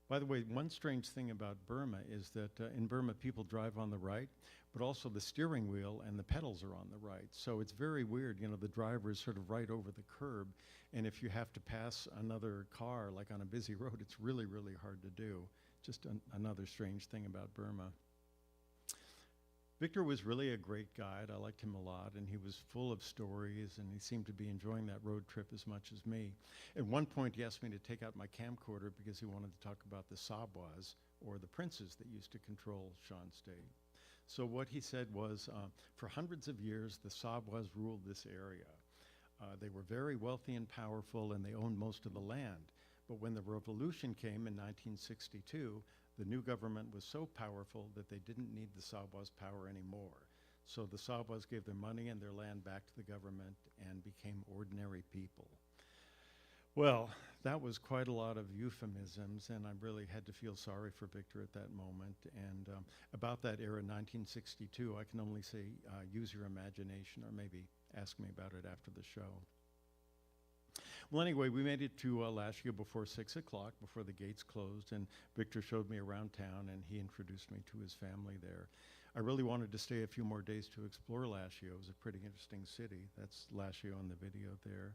By the way, one strange thing about Burma is that in Burma, people drive on the right, but also the steering wheel and the pedals are on the right. So it's very weird, you know, the driver is sort of right over the curb, and if you have to pass another car, like on a busy road, it's really, really hard to do. Just another strange thing about Burma. Victor was really a great guide. I liked him a lot, and he was full of stories, and he seemed to be enjoying that road trip as much as me. At one point, he asked me to take out my camcorder because he wanted to talk about the Sabwas, or the princes that used to control Shan State. So what he said was, for hundreds of years, the Sabwas ruled this area. They were very wealthy and powerful, and they owned most of the land. But when the revolution came in 1962, the new government was so powerful that they didn't need the Sabwas' power anymore. So the Sabwas gave their money and their land back to the government and became ordinary people. Well, that was quite a lot of euphemisms, and I really had to feel sorry for Victor at that moment. And about that era, 1962, I can only say use your imagination, or maybe ask me about it after the show. Well, anyway, we made it to Lashio before 6 o'clock, before the gates closed, and Victor showed me around town, and he introduced me to his family there. I really wanted to stay a few more days to explore Lashio. It was a pretty interesting city. That's Lashio on the video there.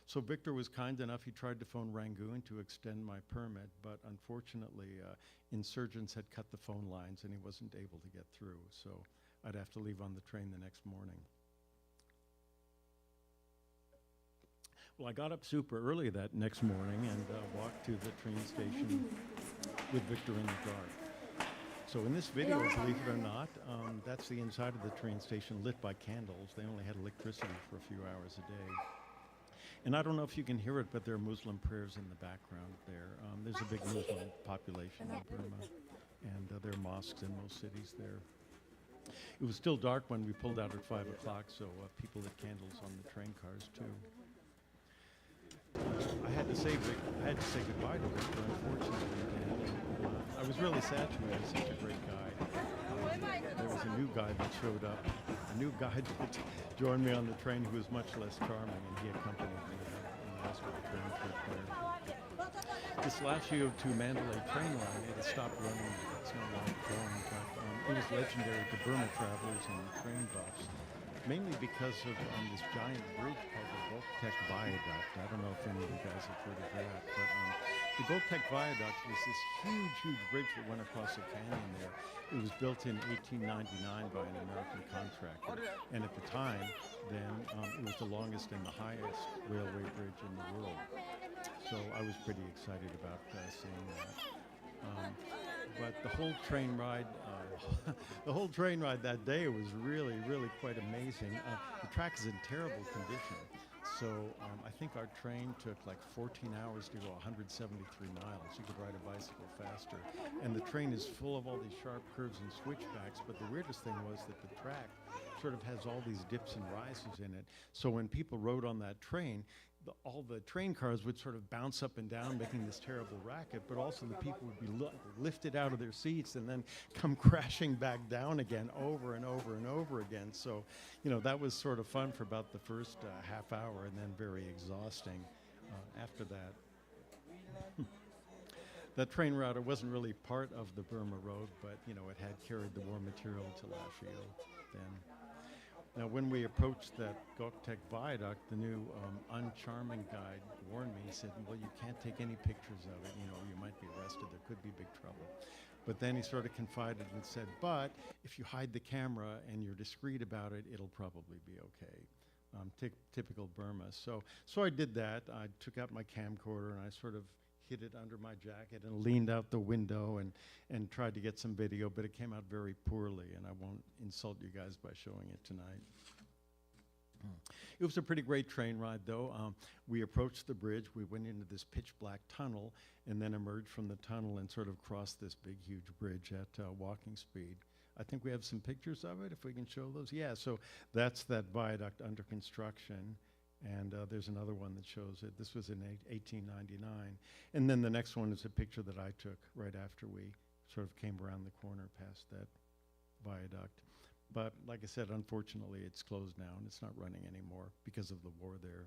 So Victor was kind enough. He tried to phone Rangoon to extend my permit, but unfortunately, insurgents had cut the phone lines, and he wasn't able to get through. So I'd have to leave on the train the next morning. Well, I got up super early that next morning and walked to the train station with Victor in the dark. So in this video, believe it or not, that's the inside of the train station lit by candles. They only had electricity for a few hours a day. And I don't know if you can hear it, but there are Muslim prayers in the background there. There's a big Muslim population in Burma, and there are mosques in most cities there. It was still dark when we pulled out at 5 o'clock, so people lit candles on the train cars too. I had to say goodbye to Victor, unfortunately. And, I was really sad to him. He was such a great guy. There was a new guy that showed up, a new guy that joined me on the train who was much less charming, and he accompanied me in the rest of the train trip there. This Lashio to Mandalay train line, it has stopped running. It's no longer going, but it was legendary to Burma travelers and train buffs, mainly because of this giant bridge called the Kulka Viaduct. I don't know if any of you guys have heard of that, but the Kulka Viaduct was this huge bridge that went across a canyon there. It was built in 1899 by an American contractor, and at the time, then, it was the longest and the highest railway bridge in the world. So I was pretty excited about seeing that. But the whole train ride, that day was really quite amazing. The track is in terrible condition. So I think our train took like 14 hours to go 173 miles. You could ride a bicycle faster. And the train is full of all these sharp curves and switchbacks, but the weirdest thing was that the track sort of has all these dips and rises in it. So when people rode on that train, all the train cars would sort of bounce up and down, making this terrible racket, but also the people would be lifted out of their seats and then come crashing back down again over and over and over again. So, you know, that was sort of fun for about the first half hour, and then very exhausting after that. That train route wasn't really part of the Burma Road, but, you know, it had carried the war material to Lashio then. Now, when we approached that Goktek Viaduct, the new uncharming guide warned me. He said, well, you can't take any pictures of it. You know, you might be arrested. There could be big trouble. But then he sort of confided and said, but if you hide the camera and you're discreet about it, it'll probably be okay. Typical Burma. So I did that. I took out my camcorder and I sort of hid it under my jacket and leaned out the window and tried to get some video, but it came out very poorly, and I won't insult you guys by showing it tonight. It was a pretty great train ride, though. We approached the bridge, we went into this pitch black tunnel, and then emerged from the tunnel and sort of crossed this big, huge bridge at walking speed. I think we have some pictures of it, if we can show those. Yeah, so that's that viaduct under construction. And there's another one that shows it. This was in 1899. And then the next one is a picture that I took right after we sort of came around the corner past that viaduct. But like I said, unfortunately, it's closed now and it's not running anymore because of the war there.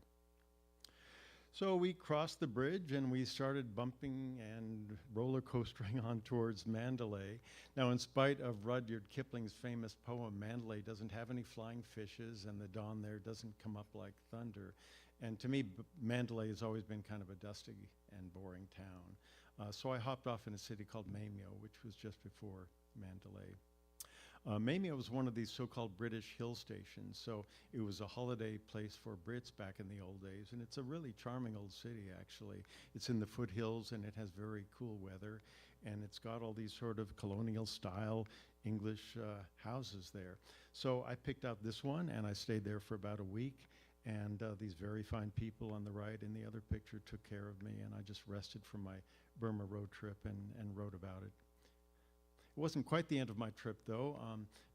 So we crossed the bridge and we started bumping and roller coastering on towards Mandalay. Now, in spite of Rudyard Kipling's famous poem, Mandalay doesn't have any flying fishes and the dawn there doesn't come up like thunder. And to me, Mandalay has always been kind of a dusty and boring town. So I hopped off in a city called Mamio, which was just before Mandalay. Mamio was one of these so-called British hill stations, so it was a holiday place for Brits back in the old days, and it's a really charming old city, actually. It's in the foothills, and it has very cool weather, and it's got all these sort of colonial-style English houses there. So I picked out this one, and I stayed there for about a week, and these very fine people on the right in the other picture took care of me, and I just rested from my Burma Road trip and wrote about it. It wasn't quite the end of my trip, though.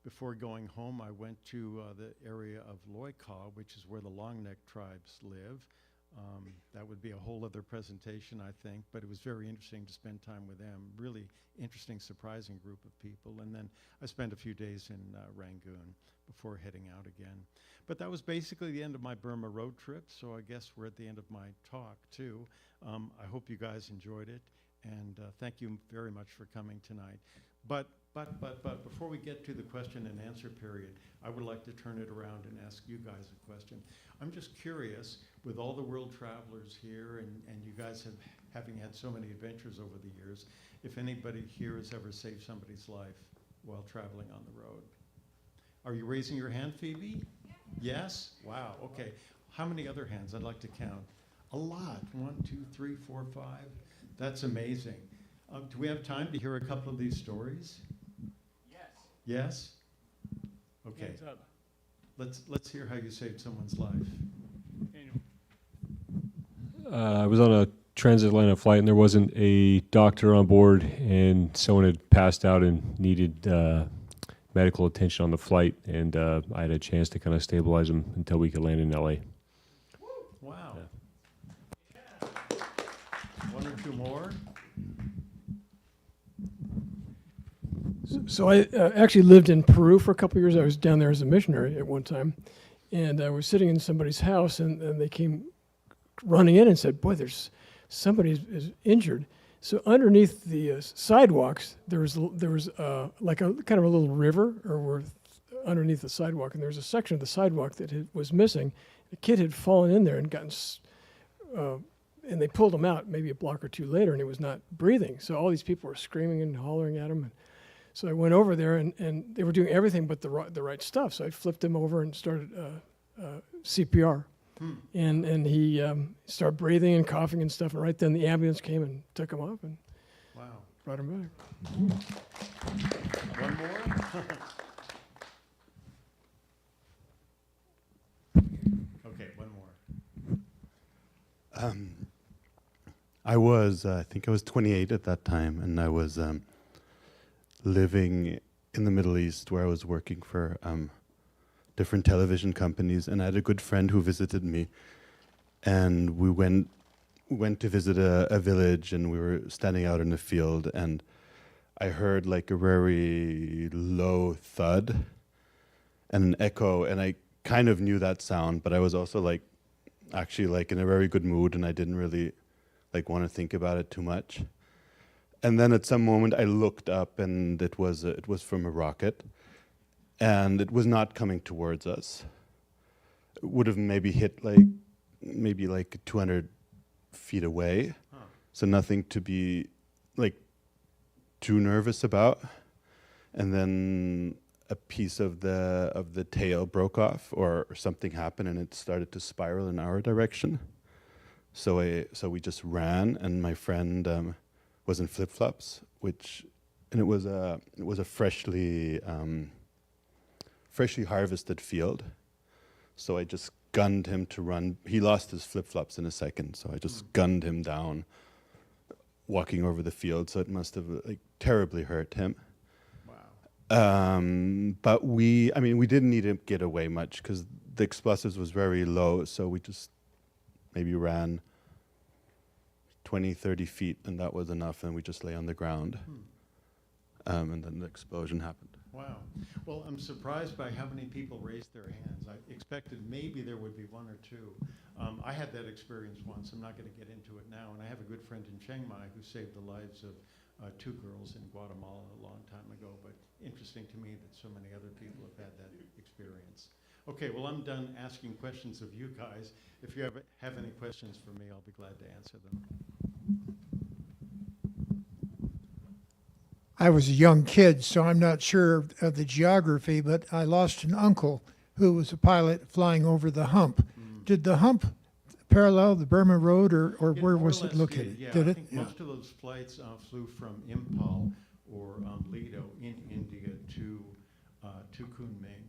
Before going home, I went to the area of Loikaw, which is where the Longneck tribes live. That would be a whole other presentation, I think, but it was very interesting to spend time with them. Really interesting, surprising group of people. And then I spent a few days in Rangoon before heading out again. But that was basically the end of my Burma Road trip, so I guess we're at the end of my talk, too. I hope you guys enjoyed it, and thank you very much for coming tonight. But before we get to the question and answer period, I would like to turn it around and ask you guys a question. I'm just curious, with all the world travelers here and you guys having had so many adventures over the years, if anybody here has ever saved somebody's life while traveling on the road. Are you raising your hand, Phoebe? Yes? Wow, okay. How many other hands? I'd like to count. A lot. 1, 2, 3, 4, 5. That's amazing. Do we have time to hear a couple of these stories? Yes. Yes? Okay. Hands up. Let's hear how you saved someone's life. Daniel. I was on a transatlantic flight and there wasn't a doctor on board, and someone had passed out and needed medical attention on the flight, and I had a chance to kind of stabilize him until we could land in LA. Wow. Yeah. One or two more? So I actually lived in Peru for a couple of years. I was down there as a missionary at one time, and I was sitting in somebody's house, and they came running in and said, "Boy, there's somebody is injured." So underneath the sidewalks, there was like a kind of a little river, underneath the sidewalk, and there was a section of the sidewalk that was missing. The kid had fallen in there and gotten, and they pulled him out maybe a block or two later, and he was not breathing. So all these people were screaming and hollering at him. And so I went over there, and they were doing everything but the right stuff. So I flipped him over and started CPR. And he started breathing and coughing and stuff. And right then the ambulance came and took him off and Wow. brought him back. One more? Okay, one more. I think I was 28 at that time, and I was living in the Middle East where I was working for different television companies, and I had a good friend who visited me, and we went to visit a village, and we were standing out in the field, and I heard like a very low thud and an echo, and I kind of knew that sound, but I was also like actually like in a very good mood, and I didn't really like want to think about it too much. And then at some moment I looked up, and it was from a rocket, and it was not coming towards us. It would have maybe hit like 200 feet away, so nothing to be like too nervous about. And then a piece of the tail broke off, or something happened, and it started to spiral in our direction. So we just ran, and my friend was in flip-flops, and it was a freshly harvested field. So I just gunned him to run. He lost his flip-flops in a second, so I just gunned him down, walking over the field. So it must have like terribly hurt him. Wow. But we didn't need to get away much because the explosives was very low. So we just maybe ran 20, 30 feet, and that was enough. And we just lay on the ground. And then the explosion happened. Wow. Well, I'm surprised by how many people raised their hands. I expected maybe there would be one or two. I had that experience once. I'm not going to get into it now. And I have a good friend in Chiang Mai who saved the lives of two girls in Guatemala a long time ago. But interesting to me that so many other people have had that experience. Okay, well, I'm done asking questions of you guys. If you have any questions for me, I'll be glad to answer them. I was a young kid, so I'm not sure of the geography, but I lost an uncle who was a pilot flying over the hump. Did the hump parallel the Burma Road, or where was it located? Yeah, Did I it? think most of those flights flew from Impal or Lido in India to Kunming.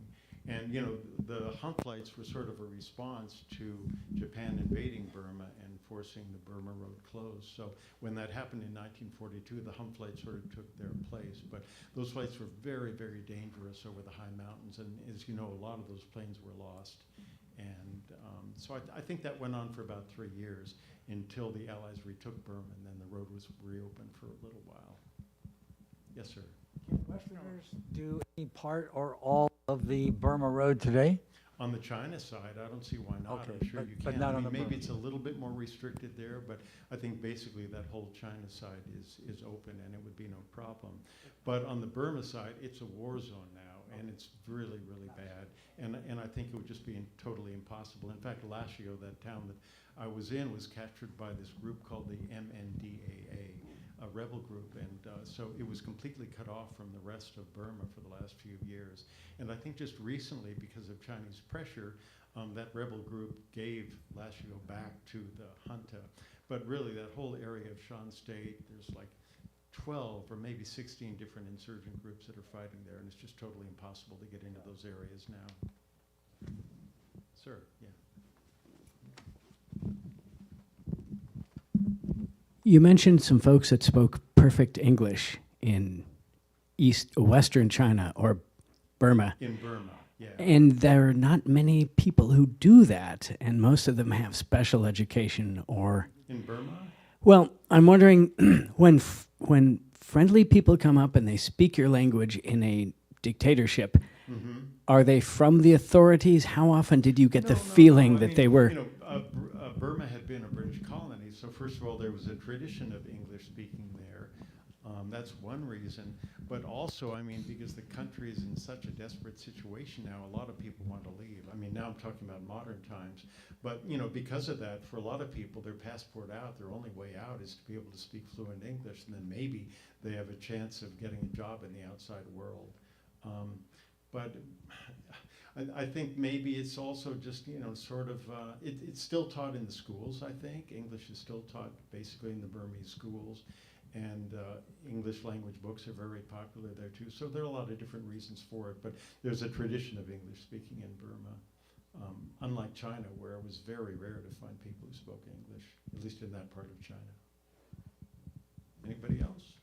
And, you know, the hump flights were sort of a response to Japan invading Burma and forcing the Burma Road closed. So when that happened in 1942, the hump flights sort of took their place. But those flights were very, very dangerous over the high mountains. And as you know, a lot of those planes were lost. And so I think that went on for about 3 years until the Allies retook Burma, and then the road was reopened for a little while. Yes, sir. Can Westerners do any part or all of the Burma Road today? On the China side, I don't see why not. Okay, I'm sure you but can. not I on mean, the maybe Burma. it's a little bit more restricted there, but I think basically that whole China side is open, and it would be no problem. But on the Burma side, it's a war zone now, and it's really, really bad. And I think it would just be totally impossible. In fact, Lashio, that town that I was in, was captured by this group called the MNDAA, a rebel group, and so it was completely cut off from the rest of Burma for the last few years. And I think just recently, because of Chinese pressure, that rebel group gave Lashio back to the junta. But really, that whole area of Shan State, there's like 12 or maybe 16 different insurgent groups that are fighting there, and it's just totally impossible to get into those areas now. Sir, yeah. You mentioned some folks that spoke perfect English in Western China or Burma. In Burma, yeah. And there are not many people who do that, and most of them have special education or... In Burma? Well, I'm wondering, when friendly people come up and they speak your language in a dictatorship, are they from the authorities? How often did you get the feeling that they were... You know, Burma had been a British colony, so first of all, there was a tradition of English speaking there. That's one reason. But also, I mean, because the country is in such a desperate situation now, a lot of people want to leave. I mean, now I'm talking about modern times. But, you know, because of that, for a lot of people, their passport out, their only way out is to be able to speak fluent English, and then maybe they have a chance of getting a job in the outside world. But I think maybe it's also just, you know, sort of, it's still taught in the schools, I think. English is still taught basically in the Burmese schools. And English language books are very popular there too. So there are a lot of different reasons for it, but there's a tradition of English speaking in Burma. Unlike China, where it was very rare to find people who spoke English, at least in that part of China. Anybody else?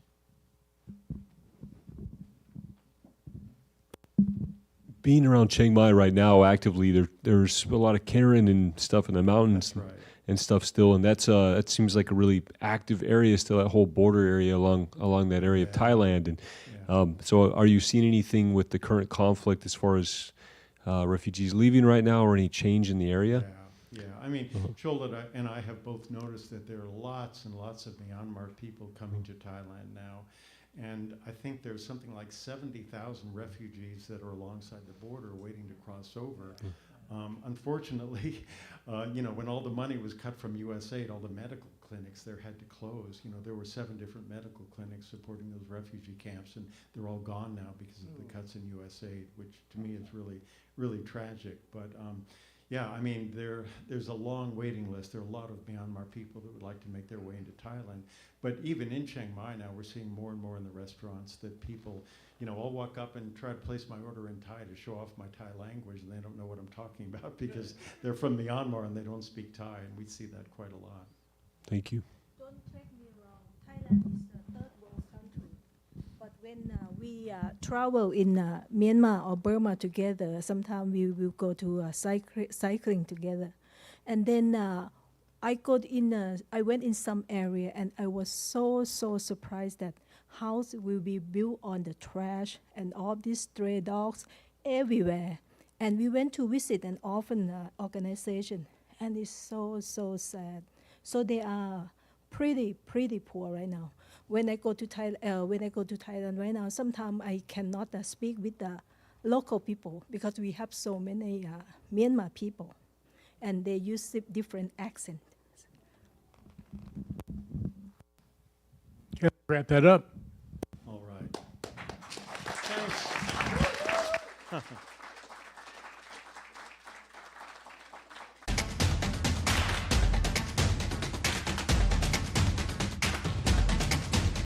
Being around Chiang Mai right now actively, there's a lot of cairn and stuff in the mountains. That's right. and stuff still, and that's that seems like a really active area still. That whole border area along that area of Thailand, and so are you seeing anything with the current conflict as far as refugees leaving right now, or any change in the area? Yeah. I mean, Chola and I have both noticed that there are lots and lots of Myanmar people coming to Thailand now. And I think there's something like 70,000 refugees that are alongside the border waiting to cross over. Unfortunately, when all the money was cut from USAID, all the medical clinics there had to close. There were 7 different medical clinics supporting those refugee camps, and they're all gone now because of the cuts in USAID, which to me is really, really tragic. But yeah, I mean, there's a long waiting list. There are a lot of Myanmar people that would like to make their way into Thailand. But even in Chiang Mai now, we're seeing more and more in the restaurants that people, I'll walk up and try to place my order in Thai to show off my Thai language, and they don't know what I'm talking about because they're from Myanmar and they don't speak Thai, and we see that quite a lot. Thank you. Don't take me wrong. Thailand is a third world country. But when we travel in Myanmar or Burma together, sometimes we will go to cycling together. And then I went in some area, and I was so surprised that house will be built on the trash and all these stray dogs everywhere. And we went to visit an orphan organization, and it's so sad. So they are pretty poor right now. When I go to Thailand right now, sometimes I cannot speak with the local people because we have so many Myanmar people, and they use different accents. Okay, wrap that up. All right. Thanks.